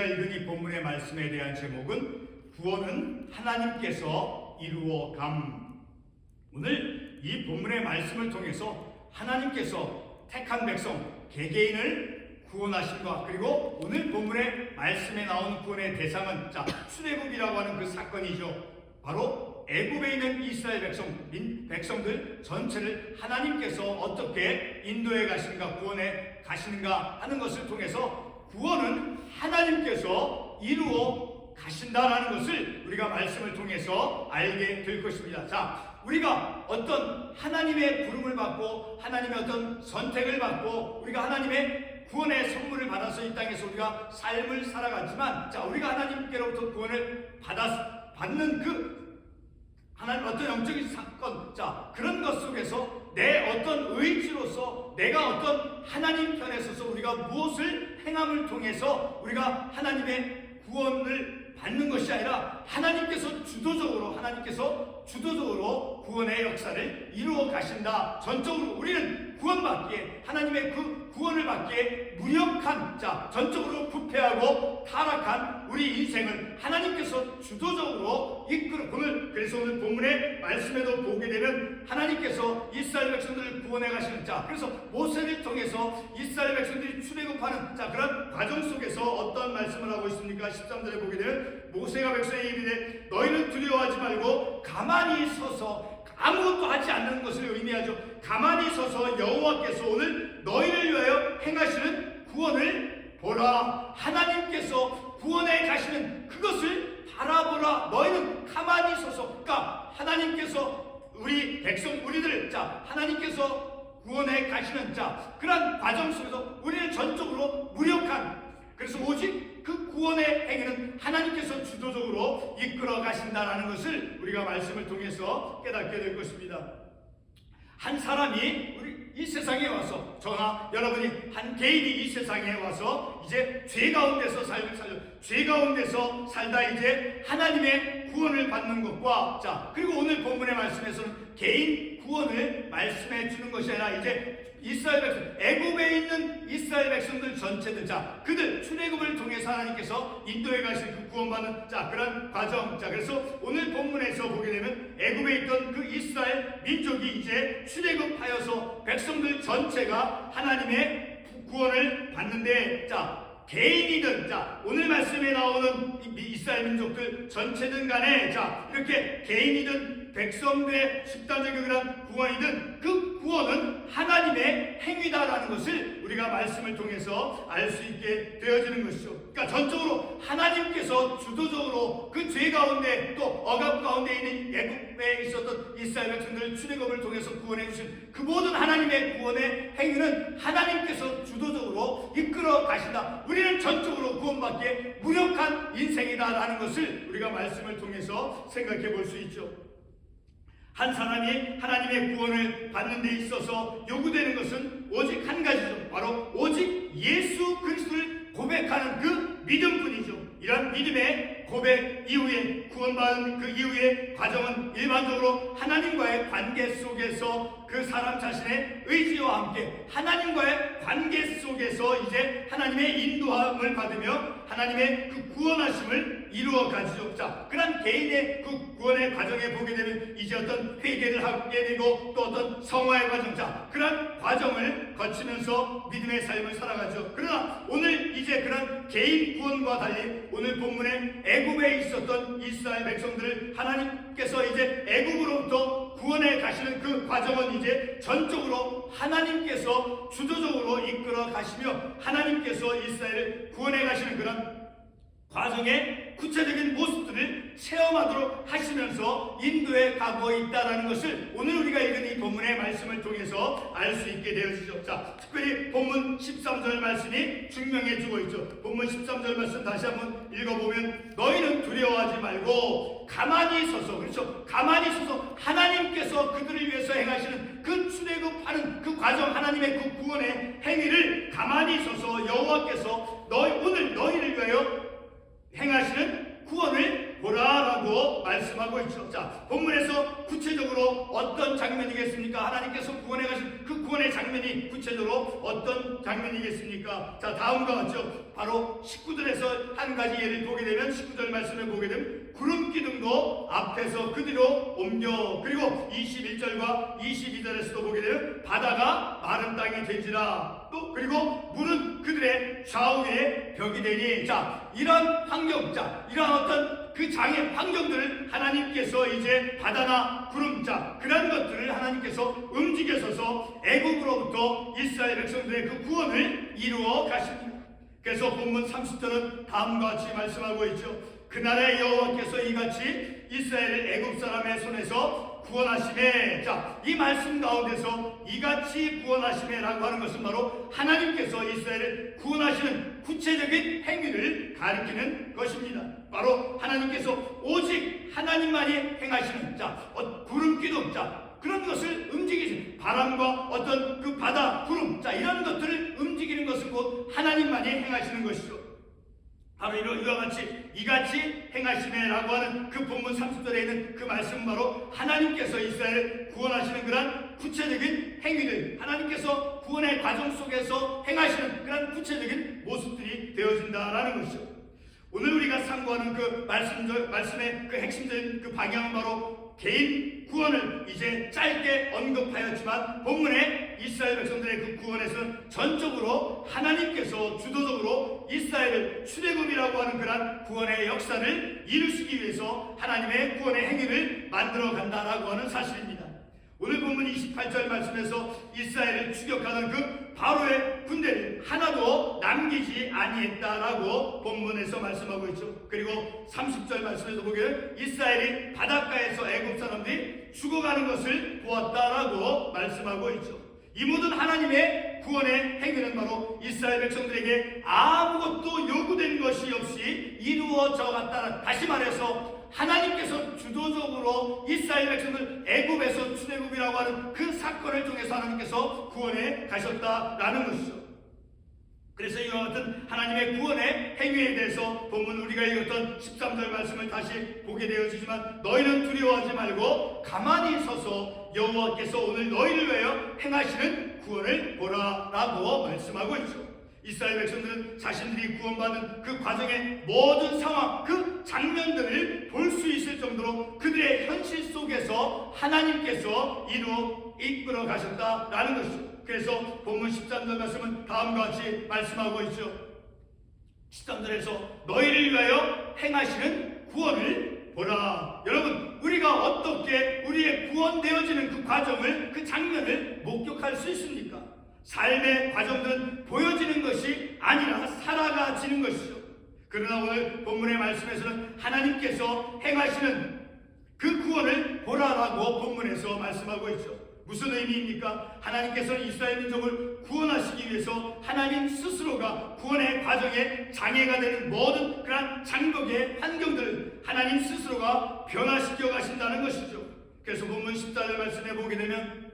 읽은 이 본문의 말씀에 대한 제목은 구원은 하나님께서 이루어감. 오늘 이 본문의 말씀을 통해서 하나님께서 택한 백성 개개인을 구원하신 것, 그리고 오늘 본문의 말씀에 나오는 구원의 대상은 출애굽이라고 하는 그 사건이죠. 바로 애굽에 있는 이스라엘 백성들 전체를 하나님께서 어떻게 인도해 가시는가, 구원해 가시는가 하는 것을 통해서 구원은 하나님께서 이루어 가신다라는 것을 우리가 말씀을 통해서 알게 될 것입니다. 우리가 어떤 하나님의 부름을 받고 하나님의 어떤 선택을 받고 우리가 하나님의 구원의 선물을 받아서 이 땅에서 우리가 삶을 살아갔지만, 우리가 하나님께로부터 구원을 받는 그 하나님 어떤 영적인 사건, 그런 것 속에서 내 어떤 의지로서 내가 어떤 하나님 편에 서서 우리가 무엇을 행함을 통해서 우리가 하나님의 구원을 받는 것이 아니라 하나님께서 주도적으로 구원의 역사를 이루어 가신다. 전적으로 우리는 구원받기에, 하나님의 그 구원을 받기에 무력한, 전적으로 부패하고 타락한 우리 인생을 하나님께서 주도적으로 이끌어, 그래서 오늘 본문의 말씀에도 보게 되면 하나님께서 이스라엘 백성들을 구원해 가시는, 그래서 모세를 통해서 이스라엘 백성들이 출애굽하는 그런 과정 속에서 어떤 말씀을 하고 있습니까? 13절에 보게 되면 모세가 백성에게 이르되 너희는 두려워하지 말고 가만히 서서, 아무것도 하지 않는 것을 의미하죠. 가만히 서서 여호와께서 오늘 너희를 위하여 행하시는 구원을 보라. 하나님께서 구원해 가시는 그것을 바라보라. 너희는 가만히 서서, 하나님께서 우리들을 하나님께서 구원해 가시는 그런 과정 속에서 우리는 전적으로 무력한, 그래서 오직 그 구원의 행위는 하나님께서 주도적으로 이끌어 가신다는 것을 우리가 말씀을 통해서 깨닫게 될 것입니다. 한 사람이 이 세상에 와서, 저나 여러분이 한 개인이 이 세상에 와서 이제 죄 가운데서 죄 가운데서 살다 이제 하나님의 구원을 받는 것과, 그리고 오늘 본문의 말씀에서는 개인 구원을 말씀해 주는 것이 아니라 이제 이스라엘 백성, 애굽에 있는 이스라엘 백성들 전체들, 그들 출애굽을 통해서 하나님께서 인도해 가실 그 구원받는 그런 과정. 그래서 오늘 본문에서 보게 되면 애굽에 있던 그 이스라엘 민족이 이제 출애굽하여서 백성들 전체가 하나님의 구원을 받는데, 개인이든 오늘 말씀에 나오는 이스라엘 민족들 전체든 간에 이렇게 개인이든 백성들의 집단적인 그런 구원이든 그 구원은 하나님의 행위다라는 것을 우리가 말씀을 통해서 알 수 있게 되어지는 것이죠. 전적으로 하나님께서 주도적으로 그 죄 가운데 또 억압 가운데 있는 애굽에 있었던 이스라엘 백성들을 출애굽을 통해서 구원해 주신 그 모든 하나님의 구원의 행위는 하나님께서 주도적으로 이끌어 가신다. 우리는 전적으로 구원받기에 무력한 인생이다라는 것을 우리가 말씀을 통해서 생각해 볼 수 있죠. 한 사람이 하나님의 구원을 받는 데 있어서 요구되는 것은 오직 한 가지죠. 바로 오직 예수 그리스도를 고백하는 그 믿음뿐이죠. 이런 믿음의 고백 이후에, 구원받은 그 이후의 과정은 일반적으로 하나님과의 관계 속에서 그 사람 자신의 의지와 함께 하나님과의 관계 속에서 이제 하나님의 인도함을 받으며 하나님의 그 구원하심을 이루어 가지죠. 그런 개인의 그 구원의 과정에 보게 되면 이제 어떤 회개를 하게 되고 또 어떤 성화의 과정, 그런 과정을 거치면서 믿음의 삶을 살아가죠. 그러나 오늘 이제 그런 개인 구원과 달리 오늘 본문에 애굽에 있었던 이스라엘 백성들을 하나님께서 이제 애굽으로부터 구원해 가시는 그 과정은 이제 전적으로 하나님께서 주도적으로 이끌어 가시며 하나님께서 이스라엘을 구원해 가시는 그런 과정의 구체적인 모습들을 체험하도록 하시면서 인도해 가고 있다는 것을 오늘 우리가 읽은 이 본문의 말씀을 통해서 알 수 있게 되어지죠. 특별히 본문 13절 말씀이 증명해 주고 있죠. 본문 13절 말씀 다시 한번 읽어보면 너희는 두려워하지 말고 가만히 서서, 그렇죠? 가만히 서서 하나님께서 그들을 위해서 행하시는 그 출애굽하는 그 과정, 하나님의 그 구원의 행위를 가만히 서서 여호와께서 오늘 너희를 위하여 행하시는 구원을 보라라고 말씀하고 있죠. 본문에서 구체적으로 어떤 장면이겠습니까? 하나님께서 구원해 가신 그 구원의 장면이 구체적으로 어떤 장면이겠습니까? 다음과 같죠. 바로 19절에서 한 가지 예를 보게 되면 19절 말씀을 보게 되면 구름 기둥도 앞에서 그 뒤로 옮겨, 그리고 21절과 22절에서도 보게 되면 바다가 마른 땅이 되지라, 또 그리고 물은 그들의 좌우에 벽이 되니. 자, 이런 환경, 자, 이런 어떤 그 장애 환경들을 하나님께서 이제 바다나 구름, 자, 그런 것들을 하나님께서 움직여서서 애국으로부터 이스라엘 백성들의 그 구원을 이루어 가십니다. 그래서 본문 30절은 다음과 같이 말씀하고 있죠. 그날에 여호와께서 이같이 이스라엘을 애국 사람의 손에서 구원하시매. 자, 이 말씀 가운데서 이같이 구원하시매라고 하는 것은 바로 하나님께서 이스라엘을 구원하시는 구체적인 행위를 가리키는 것입니다. 바로 하나님께서 오직 하나님만이 행하시는, 자, 구름 기둥, 자, 그런 것을 움직이시는, 바람과 어떤 그 바다, 구름, 자, 이런 것들을 움직이는 것은 곧 하나님만이 행하시는 것이죠. 바로 이와 같이 이같이 행하시네라고 하는 그 본문 30절에 있는 그 말씀은 바로 하나님께서 이스라엘을 구원하시는 그런 구체적인 행위들, 하나님께서 구원의 과정 속에서 행하시는 그런 구체적인 모습들이 되어진다라는 것이죠. 오늘 우리가 상고하는 그 말씀의 그 핵심적인 그 방향은 바로 개인 구원을 이제 짧게 언급하였지만, 본문에 이스라엘 백성들의 그 구원에서는 전적으로 하나님께서 주도적으로 이스라엘을 출애굽이라고 하는 그런 구원의 역사를 이루시기 위해서 하나님의 구원의 행위를 만들어 간다라고 하는 사실입니다. 오늘 본문 28절 말씀에서 이스라엘을 추격하는 그 바로의 군대를 하나도 남기지 아니했다라고 본문에서 말씀하고 있죠. 그리고 30절 말씀에서 보기에 이스라엘이 바닷가에서 애굽 사람들이 죽어가는 것을 보았다라고 말씀하고 있죠. 이 모든 하나님의 구원의 행위는 바로 이스라엘 백성들에게 아무것도 요구된 것이 없이 이루어져 갔다. 다시 말해서 하나님께서 주도적으로 이스라엘 백성들 애굽에서 출애굽이라고 하는 그 사건을 통해서 하나님께서 구원해 가셨다라는 것이죠. 그래서 이와 같은 하나님의 구원의 행위에 대해서 본문 우리가 읽었던 13절 말씀을 다시 보게 되어지지만, 너희는 두려워하지 말고 가만히 서서 여호와께서 오늘 너희를 위하여 행하시는 구원을 보라라고 말씀하고 있죠. 이스라엘 백성들은 자신들이 구원받은 그 과정의 모든 상황, 그 장면들을 볼 수 있을 정도로 그들의 현실 속에서 하나님께서 이끌어 가셨다라는 것이죠. 그래서 본문 13절 말씀은 다음과 같이 말씀하고 있죠. 13절에서 너희를 위하여 행하시는 구원을 보라. 여러분, 우리가 어떻게 우리의 구원되어지는 그 과정을, 그 장면을 목격할 수 있습니까? 삶의 과정들은 보여지는 것이 아니라 살아가지는 것이죠. 그러나 오늘 본문의 말씀에서는 하나님께서 행하시는 그 구원을 보라라고 본문에서 말씀하고 있죠. 무슨 의미입니까? 하나님께서는 이스라엘 민족을 구원하시기 위해서 하나님 스스로가 구원의 과정에 장애가 되는 모든 그러한 장벽의 환경들을 하나님 스스로가 변화시켜 가신다는 것이죠. 그래서 본문 14절 말씀에 보게 되면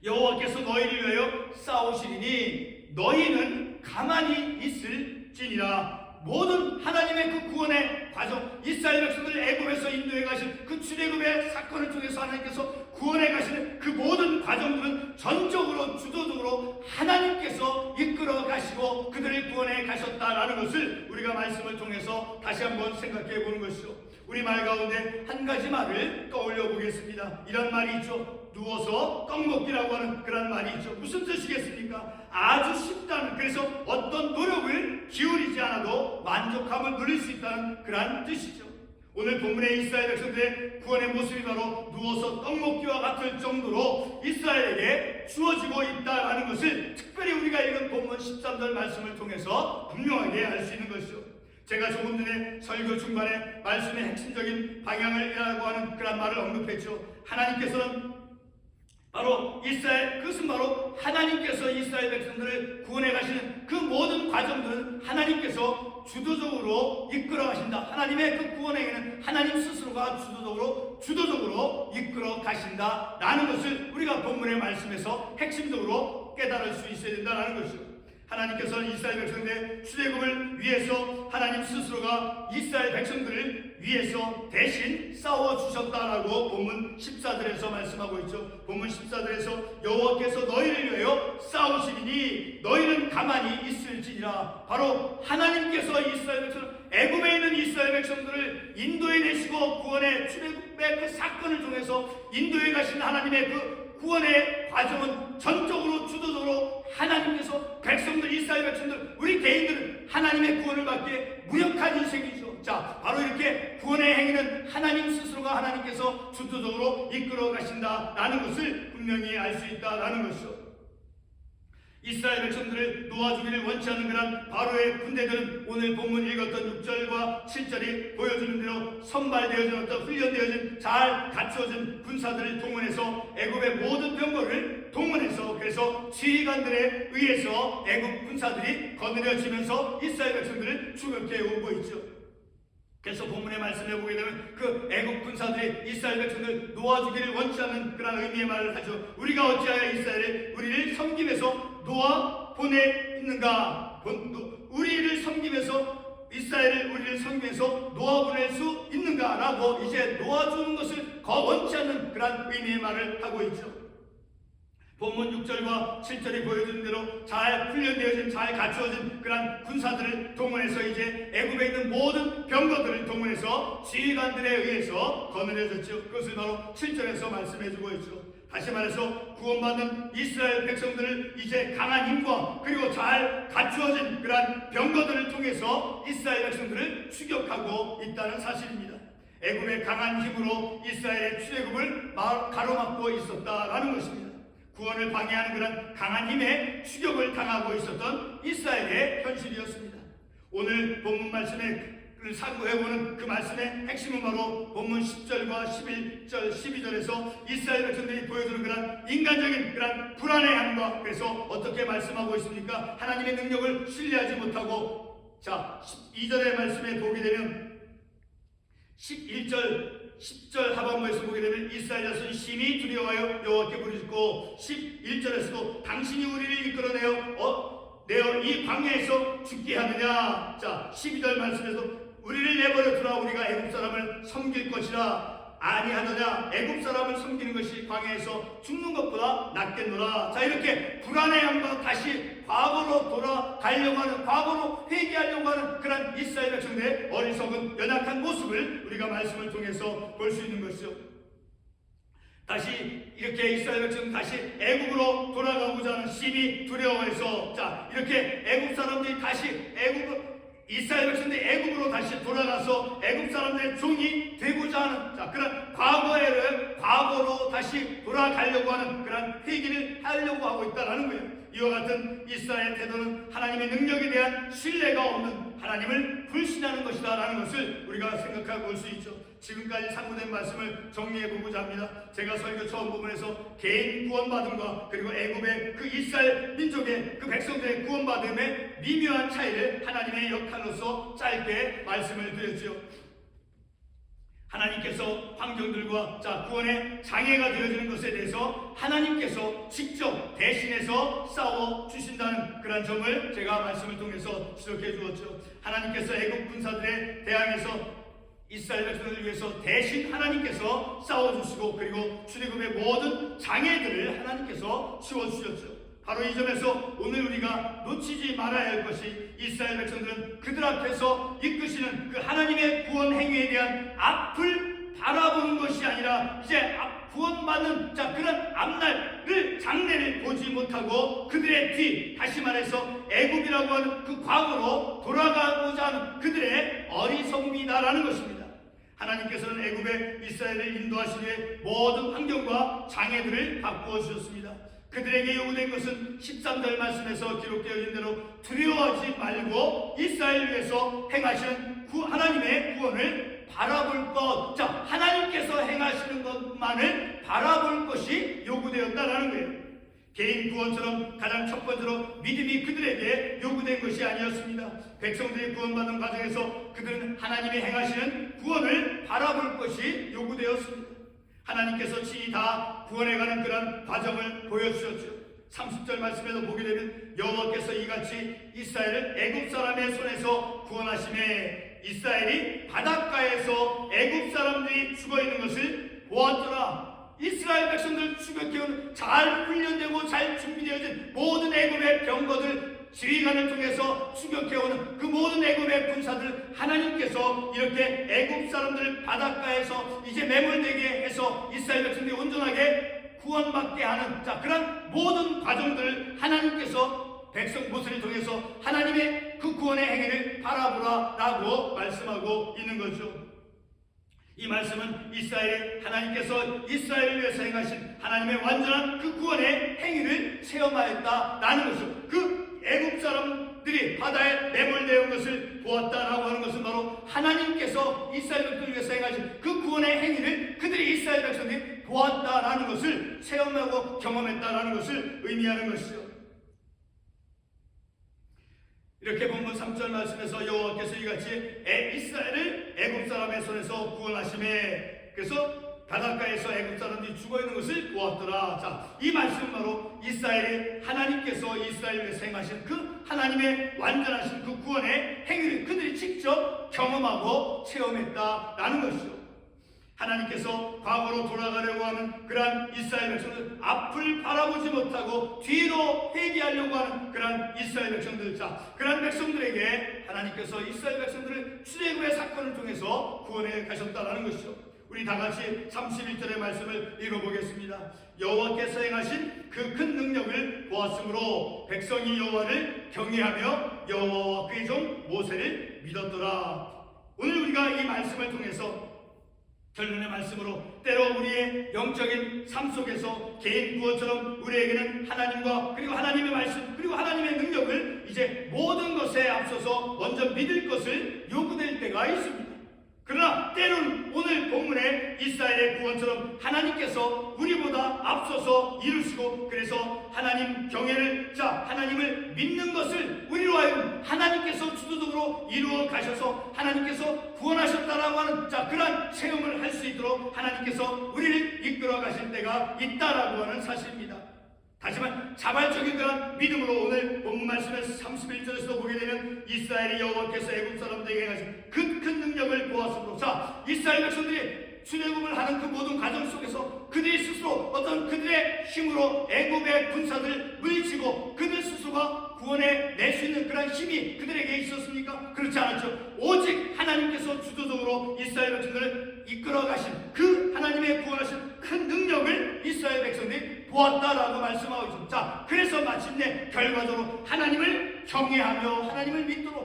여호와께서 너희를 위하여 싸우시리니 너희는 가만히 있을지니라. 모든 하나님의 그 구원의 과정, 이스라엘 백성들을 애굽에서 인도해 가신 그 출애굽의 사건을 통해서 하나님께서 구원해 가시는 그 모든 과정들은 전적으로 주도적으로 하나님께서 이끌어 가시고 그들을 구원해 가셨다라는 것을 우리가 말씀을 통해서 다시 한번 생각해 보는 것이죠. 우리 말 가운데 한 가지 말을 떠올려 보겠습니다. 이런 말이 있죠. 누워서 떡 먹기라고 하는 그런 말이 있죠. 무슨 뜻이겠습니까? 아주 쉽다는, 그래서 어떤 노력을 기울이지 않아도 만족함을 누릴 수 있다는 그런 뜻이죠. 오늘 본문의 이스라엘 백성들의 구원의 모습이 바로 누워서 떡 먹기와 같을 정도로 이스라엘에게 주어지고 있다는 것을 특별히 우리가 읽은 본문 13절 말씀을 통해서 분명하게 알 수 있는 것이죠. 제가 조금 전에 설교 중간에 말씀의 핵심적인 방향을이라고 하는 그런 말을 언급했죠. 하나님께서는 바로 그것은 바로 하나님께서 이스라엘 백성들을 구원해 가시는 그 모든 과정들은 하나님께서 주도적으로 이끌어 가신다. 하나님의 그 구원에게는 하나님 스스로가 주도적으로 이끌어 가신다라는 것을 우리가 본문의 말씀에서 핵심적으로 깨달을 수 있어야 된다는 것이죠. 하나님께서는 이스라엘 백성들의 출애굽을 위해서 하나님 스스로가 이스라엘 백성들을 위해서 대신 싸워주셨다라고 본문 14절에서 말씀하고 있죠. 본문 14절에서 여호와께서 너희를 위하여 싸우시리니 너희는 가만히 있을지니라. 바로 하나님께서 이스라엘 백성, 애굽에 있는 이스라엘 백성들을 인도해 내시고 구원의 출애굽의 그 사건을 통해서 인도해 가신 하나님의 그 구원의 과정은 전적으로 주도적으로 하나님께서 백성들, 이스라엘 백성들, 우리 개인들은 하나님의 구원을 받기에 무역한 인생이죠. 자, 바로 이렇게 구원의 행위는 하나님 스스로가 하나님께서 주도적으로 이끌어 가신다라는 것을 분명히 알 수 있다라는 것이죠. 이스라엘 백성들을 놓아주기를 원치 않는 그런 바로의 군대들은 오늘 본문 읽었던 6절과 7절이 보여주는 대로 선발되어진 어떤 훈련되어진 잘 갖추어진 군사들을 동원해서 애굽의 모든 병거를 동원해서 그래서 지휘관들에 의해서 애굽 군사들이 거느려지면서 이스라엘 백성들을 추격해 오고 있죠. 그래서 본문의 말씀을 보게 되면 그 애국 군사들이 이스라엘 백성을 놓아주기를 원치 않는 그런 의미의 말을 하죠. 우리가 어찌하여 이스라엘을 우리를 섬김에서 놓아 보내 있는가? 우리를 섬김에서 이스라엘을 우리를 섬김에서 놓아 보낼 수 있는가라고 이제 놓아주는 것을 원치 않는 그런 의미의 말을 하고 있죠. 본문 6절과 7절이 보여주는 대로 잘 훈련되어진, 잘 갖추어진 그런 군사들을 동원해서 이제 애굽에 있는 모든 병거들을 동원해서 지휘관들에 의해서 거느려졌죠. 그것을 바로 7절에서 말씀해주고 있죠. 다시 말해서 구원받는 이스라엘 백성들을 이제 강한 힘과 그리고 잘 갖추어진 그런 병거들을 통해서 이스라엘 백성들을 추격하고 있다는 사실입니다. 애굽의 강한 힘으로 이스라엘의 출애굽을 가로막고 있었다라는 것입니다. 구원을 방해하는 그런 강한 힘에 추격을 당하고 있었던 이스라엘의 현실이었습니다. 오늘 본문 말씀에 상고해보는 그 말씀의 핵심은 바로 본문 10절과 11절, 12절에서 이스라엘 백성들이 보여주는 그런 인간적인 그런 불안의 양과 그래서 어떻게 말씀하고 있습니까? 하나님의 능력을 신뢰하지 못하고 자 12절의 말씀에 보게 되면 11절 10절 하반부에서 보게 되면 이스라엘 자손이 심히 두려워하여 여호와께 부르짖고 11절에서도 당신이 우리를 이끌어내어 이 광야에서 죽게 하느냐. 자 12절 말씀에서 우리를 내버려 두라 우리가 애굽 사람을 섬길 것이라 아니하느냐. 애굽 사람을 섬기는 것이 광야에서 죽는 것보다 낫겠노라. 자 이렇게 불안의 양과 다시 과거로 돌아가려고 하는, 과거로 회개하려고 하는 그런 이스라엘 백성들의 어리석은 연약한 모습을 우리가 말씀을 통해서 볼 수 있는 것이죠. 다시 이렇게 이스라엘 백성은 다시 애굽으로 돌아가고자 하는 심히 두려워해서 자 이렇게 애굽 사람들이 다시 이스라엘 백성들이 애굽으로 다시 돌아가서 애굽 사람들의 종이 되고자 하는 자 그런 과거로 다시 돌아가려고 하는 그런 회개를 하려고 하고 있다는 거예요. 이와 같은 이스라엘의 태도는 하나님의 능력에 대한 신뢰가 없는 하나님을 불신하는 것이다라는 것을 우리가 생각해 볼 수 있죠. 지금까지 상고된 말씀을 정리해 보고자 합니다. 제가 설교 처음 부분에서 개인 구원받음과 그리고 애굽의 그 이스라엘 민족의 그 백성들의 구원받음의 미묘한 차이를 하나님의 역할로서 짧게 말씀을 드렸죠. 하나님께서 환경들과 구원의 장애가 되어지는 것에 대해서 하나님께서 직접 대신해서 싸워 주신다는 그런 점을 제가 말씀을 통해서 지적해 주었죠. 하나님께서 애국 군사들에 대항해서 이스라엘 백성을 위해서 대신 하나님께서 싸워주시고 그리고 출애굽의 모든 장애들을 하나님께서 치워주셨죠. 바로 이 점에서 오늘 우리가 놓치지 말아야 할 것이 이스라엘 백성들은 그들 앞에서 이끄시는 그 하나님의 구원 행위에 대한 앞을 바라보는 것이 아니라 이제 구원받는 그런 앞날을 장래를 보지 못하고 그들의 뒤, 다시 말해서 애굽이라고 하는 그 과거로 돌아가고자 하는 그들의 어리석음이다라는 것입니다. 하나님께서는 애굽의 이스라엘을 인도하시기 위해 모든 환경과 장애들을 바꾸어 주셨습니다. 그들에게 요구된 것은 13절 말씀에서 기록되어진 대로 두려워하지 말고 이스라엘을 위해서 행하시는 하나님의 구원을 바라볼 것. 하나님께서 행하시는 것만을 바라볼 것이 요구되었다라는 거예요. 개인 구원처럼 가장 첫 번째로 믿음이 그들에게 요구된 것이 아니었습니다. 백성들이 구원받는 과정에서 그들은 하나님이 행하시는 구원을 바라볼 것이 요구되었습니다. 하나님께서 친히 다 구원해가는 그런 과정을 보여주셨죠. 30절 말씀에도 보게 되면 여호와께서 이같이 이스라엘을 애굽 사람의 손에서 구원하심에 이스라엘이 바닷가에서 애굽 사람들이 죽어있는 것을 보았더라. 이스라엘 백성들 추격해온 잘 훈련되고 잘 준비되어진 모든 애굽의 병거들 지휘관을 통해서 추격해오는 그 모든 애굽의 군사들 하나님께서 이렇게 애굽 사람들 바닷가에서 이제 매몰되게 해서 이스라엘 백성들이 온전하게 구원받게 하는 그런 모든 과정들을 하나님께서 백성 모세를 통해서 하나님의 그 구원의 행위를 바라보라라고 말씀하고 있는 거죠. 이 말씀은 하나님께서 이스라엘을 위해서 행하신 하나님의 완전한 그 구원의 행위를 체험하였다라는 것이죠. 그 애굽 사람들이 바다에 매몰되어 온 것을 보았다라고 하는 것은 바로 하나님께서 이스라엘 백성을 위해서 행하신 그 구원의 행위를 그들이 이스라엘 백성들이 보았다라는 것을 체험하고 경험했다라는 것을 의미하는 것이죠. 이렇게 본문 3절 말씀에서 여호와께서 이같이 이스라엘을 애굽 사람의 손에서 구원하심에 그래서 바닷가에서 애굽 사람들이 죽어있는 것을 보았더라. 이 말씀 바로 이스라엘이 하나님께서 이스라엘을 위해서 행하신 그 하나님의 완전하신 그 구원의 행위를 그들이 직접 경험하고 체험했다라는 것이죠. 하나님께서 과거로 돌아가려고 하는 그러한 이스라엘 백성들, 앞을 바라보지 못하고 뒤로 회개하려고 하는 그러한 이스라엘 백성들, 그러한 백성들에게 하나님께서 이스라엘 백성들을 출애굽의 사건을 통해서 구원해 가셨다라는 것이죠. 우리 다 같이 31절의 말씀을 읽어보겠습니다. 여호와께서 행하신 그 큰 능력을 보았으므로 백성이 여호와를 경외하며 여호와와 그의 종 모세를 믿었더라. 오늘 우리가 이 말씀을 통해서 결론의 말씀으로 때로 우리의 영적인 삶 속에서 개인 구원처럼 우리에게는 하나님과 그리고 하나님의 말씀 그리고 하나님의 능력을 이제 모든 것에 앞서서 먼저 믿을 것을 요구될 때가 있습니다. 그러나 때로는 오늘 본문의 이스라엘의 구원처럼 하나님께서 우리보다 앞서서 이루시고 그래서 하나님 경외를 하나님을 믿는 것을 우리로 하여금 하나님께서 주도적으로 이루어 가셔서 하나님께서 구원하셨다라고 하는 그러한 체험을 할 수 있도록 하나님께서 우리를 이끌어 가실 때가 있다라고 하는 사실입니다. 하지만 자발적인 그런 믿음으로 오늘 본문 말씀에서 31절에서 보게 되면 이스라엘이 여호와께서 애굽 사람들에게 행하신 그 큰 능력을 보았으므로 이스라엘 백성들이 출애굽을 하는 그 모든 과정 속에서 그들이 스스로 어떤 그들의 힘으로 애굽의 군사들을 물리치고 그들 스스로가 구원해 낼 수 있는 그런 힘이 그들에게 있었습니까? 그렇지 않았죠. 오직 하나님께서 주도적으로 이스라엘 백성들을 이끌어 가신 그 하나님의 구원하신 큰 능력을 이스라엘 백성들이 보았다라고 말씀하고 있습니다. 그래서 마침내 결과적으로 하나님을 경외하며 하나님을 믿도록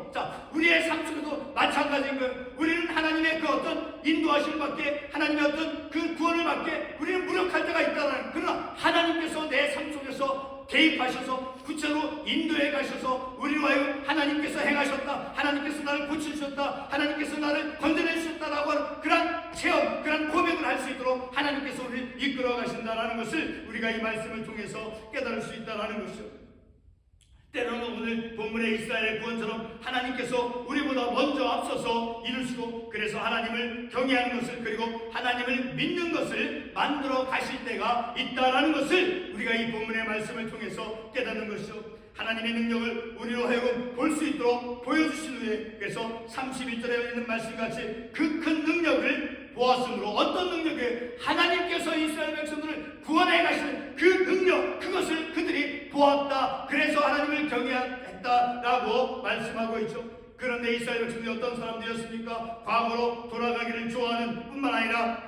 우리의 삶 속에도 마찬가지인 거예요. 우리는 하나님의 그 어떤 인도하심을 받게 하나님의 어떤 그 구원을 받게 우리는 무력할 때가 있다는 그러나 하나님께서 내 삶 속에서 개입하셔서 구체로 인도해 가셔서 우리로 하여금 하나님께서 행하셨다, 하나님께서 나를 고치셨다, 하나님께서 나를 건져내 주셨다라고 하는 그런 체험, 그런 고백을 할 수 있도록 하나님께서 우리를 이끌어 가신다라는 것을 우리가 이 말씀을 통해서 깨달을 수 있다라는 것이죠. 때로는 오늘 본문의 이스라엘의 구원처럼 하나님께서 우리보다 먼저 앞서서 이루시고 그래서 하나님을 경외하는 것을 그리고 하나님을 믿는 것을 만들어 가실 때가 있다라는 것을 우리가 이 본문의 말씀을 통해서 깨닫는 것이죠. 하나님의 능력을 우리로 하여금 볼 수 있도록 보여주신 후에 그래서 31절에 있는 말씀같이 그 큰 능력을 보았으므로 어떤 능력에 하나님께서 이스라엘 백성들을 구원해 가시는 그 능력 그것을 그들이 보았다. 그래서 하나님을 경외했다라고 말씀하고 있죠. 그런데 이스라엘 백성들이 어떤 사람들이었습니까? 과거로 돌아가기를 좋아하는 뿐만 아니라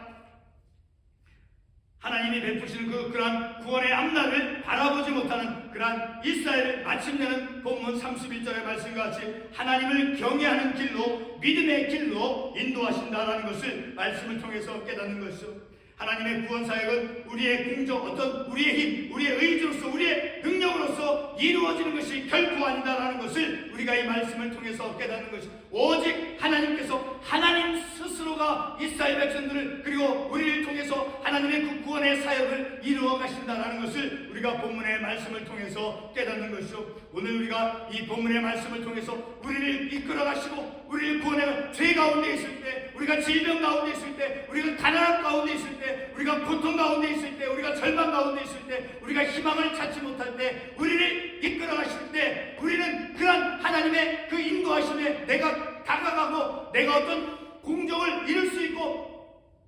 하나님이 베푸시는 그러한 구원의 앞날을 바라보지 못하는 그러한 이스라엘을 마침내는 본문 31절의 말씀과 같이 하나님을 경외하는 길로 믿음의 길로 인도하신다라는 것을 말씀을 통해서 깨닫는 것이죠. 하나님의 구원 사역은 우리의 공적 어떤 우리의 힘, 우리의 의지로서 우리의 능력으로서 이루어지는 것이 결코 아니다라는 것을 우리가 이 말씀을 통해서 깨닫는 것이 오직 하나님께서 하나님 스스로가 이스라엘 백성들을 그리고 우리를 통해서 하나님의 그 구원의 사역을 이루어 가신다라는 것을 우리가 본문의 말씀을 통해서 깨닫는 것이죠. 오늘 우리가 이 본문의 말씀을 통해서 우리를 이끌어 가시고 우리를 구원해 죄 가운데 있을 때 우리가 질병 가운데 있을 때, 우리가 가난한 가운데 있을 때, 우리가 고통 가운데 있을 때, 우리가 절망 가운데 있을 때, 우리가 희망을 찾지 못할 때, 우리를 이끌어 가실 때, 우리는 그런 하나님의 그 인도하심에 내가 다가가고 내가 어떤 공적을 이룰 수 있고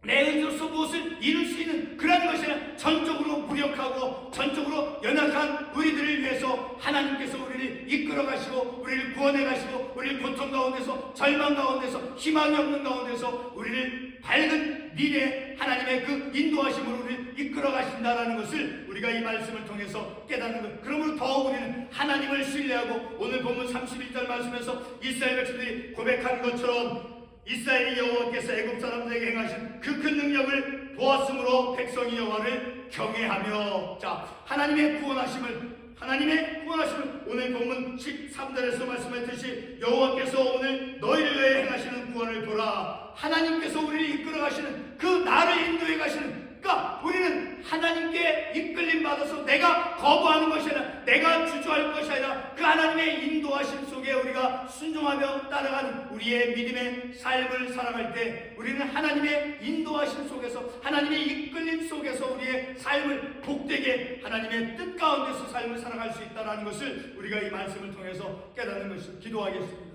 내 의지로서 무엇을 이룰 수 있는 그런 것이 아니라 전적으로 무력하고 전적으로 연약한 우리들을 위해서 하나님께서 우리를 이끌어 가시고 우리를 구원해 가시고 우리를 고통 가운데서 절망 가운데서 희망이 없는 가운데서 우리를 밝은 미래 하나님의 그 인도하심으로 우리를 이끌어 가신다라는 것을 우리가 이 말씀을 통해서 깨닫는 것. 그러므로 더욱 우리는 하나님을 신뢰하고 오늘 본문 31절 말씀에서 이스라엘 백성들이 고백한 것처럼 이스라엘이 여호와께서 애굽 사람들에게 행하신 그 큰 능력을 보았으므로 백성이 여호와를 경외하며, 자, 하나님의 구원하심을 오늘 본문 13절에서 말씀했듯이 여호와께서 오늘 너희를 위해 행하시는 구원을 보라. 하나님께서 우리를 이끌어 가시는 그 나를 인도해 가시는, 그러니까 우리는 하나님께 이끌림 받아서 내가 거부하는 것이 아니라 내가 주저할 것이 아니라 그 하나님의 인도하심 속에 우리가 순종하며 따라가는 우리의 믿음의 삶을 살아갈 때 우리는 하나님의 인도하심 속에서 하나님의 이끌림 속에서 우리의 삶을 복되게 하나님의 뜻 가운데서 삶을 살아갈 수 있다는 것을 우리가 이 말씀을 통해서 깨닫는 것을 기도하겠습니다.